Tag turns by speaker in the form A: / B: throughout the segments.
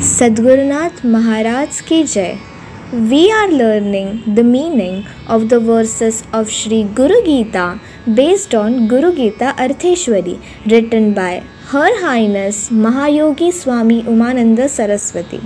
A: Sadgurunath Maharaj ki Jai. We are learning the meaning of the verses of Shri Guru Gita based on Guru Gita Artheshwari, written by Her Highness Mahayogi Swami Umananda Saraswati.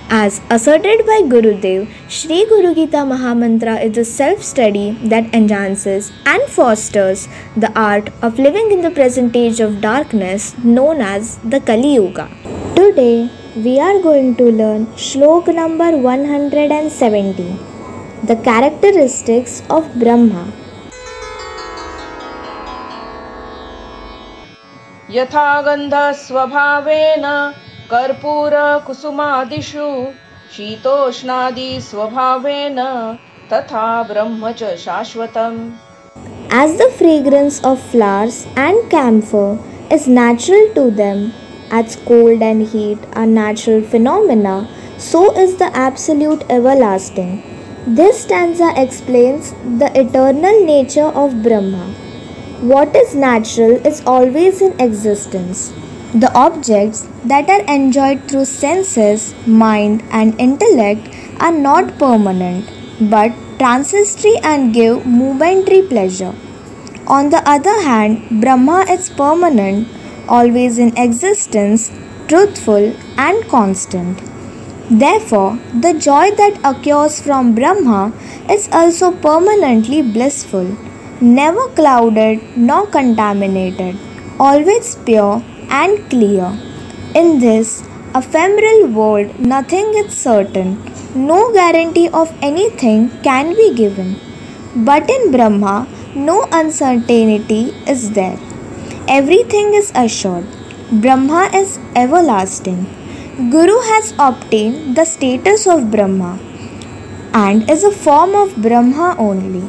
A: As asserted by Gurudev, Shri Guru Gita Mahamantra is a self-study that enhances and fosters the art of living in the present age of darkness known as the Kali Yuga. Today, we are going to learn Shlok number 170, the characteristics of Brahma.
B: यथा गन्धः स्वभावेन कर्पूर कुसुमादिषु शीतोष्णादि स्वभावेन तथा ब्रह्म च शाश्वतम्.
A: As the fragrance of flowers and camphor is natural to them, as cold and heat are natural phenomena, so is the absolute everlasting. This stanza explains the eternal nature of Brahma. What is natural is always in existence. The objects that are enjoyed through senses, mind, and intellect are not permanent, but transitory and give momentary pleasure. On the other hand, Brahma is permanent, always in existence, truthful, and constant. Therefore, the joy that occurs from Brahma is also permanently blissful, never clouded nor contaminated, always pure and clear. In this ephemeral world, nothing is certain, no guarantee of anything can be given. But in Brahma, no uncertainty is there. Everything is assured. Brahma is everlasting. Guru has obtained the status of Brahma and is a form of Brahma only.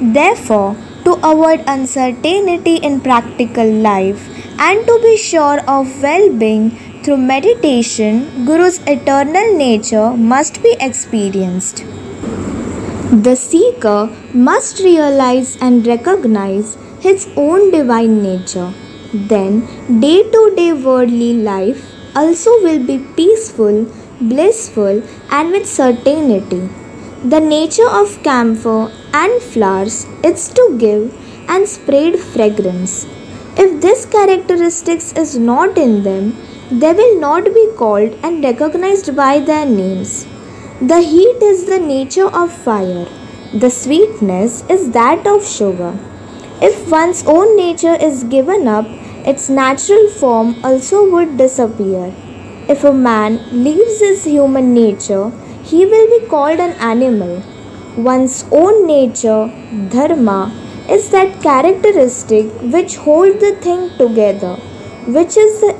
A: Therefore, to avoid uncertainty in practical life and to be sure of well-being through meditation, Guru's eternal nature must be experienced. The seeker must realize and recognize his own divine nature. Then, day-to-day worldly life also will be peaceful, blissful, and with certainty. The nature of camphor and flowers is to give and spread fragrance. If this characteristics is not in them, they will not be called and recognized by their names. The heat is the nature of fire. The sweetness is that of sugar. If one's own nature is given up, its natural form also would disappear. If a man leaves his human nature, he will be called an animal. One's own nature, dharma, is that characteristic which holds the thing together, which is the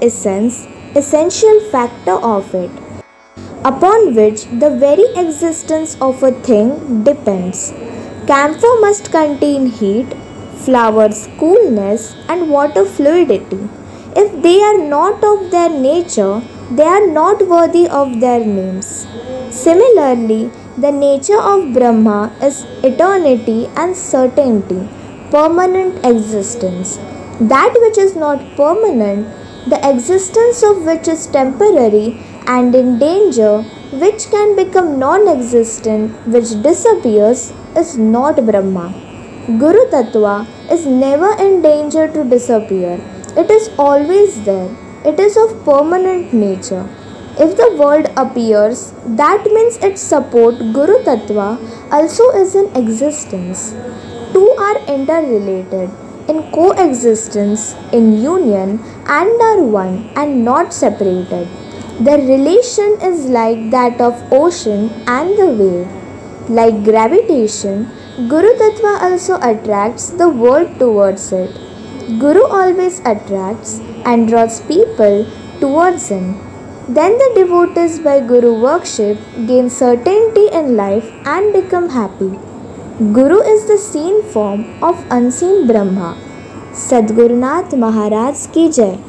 A: essential factor of it, upon which the very existence of a thing depends. Camphor must contain heat, flowers coolness, and water fluidity. If they are not of their nature, they are not worthy of their names. Similarly, the nature of Brahma is eternity and certainty, permanent existence. That which is not permanent, the existence of which is temporary and in danger, which can become non-existent, which disappears, is not Brahma. Guru Tattva is never in danger to disappear. It is always there. It is of permanent nature. If the world appears, that means its support, Guru Tattva, also is in existence. Two are interrelated, in coexistence, in union, and are one and not separated. Their relation is like that of ocean and the wave. Like gravitation, Guru Tattva also attracts the world towards it. Guru always attracts and draws people towards him. Then the devotees by Guru worship gain certainty in life and become happy. Guru is the seen form of unseen Brahma. Sadgurunath Maharaj ki Jai.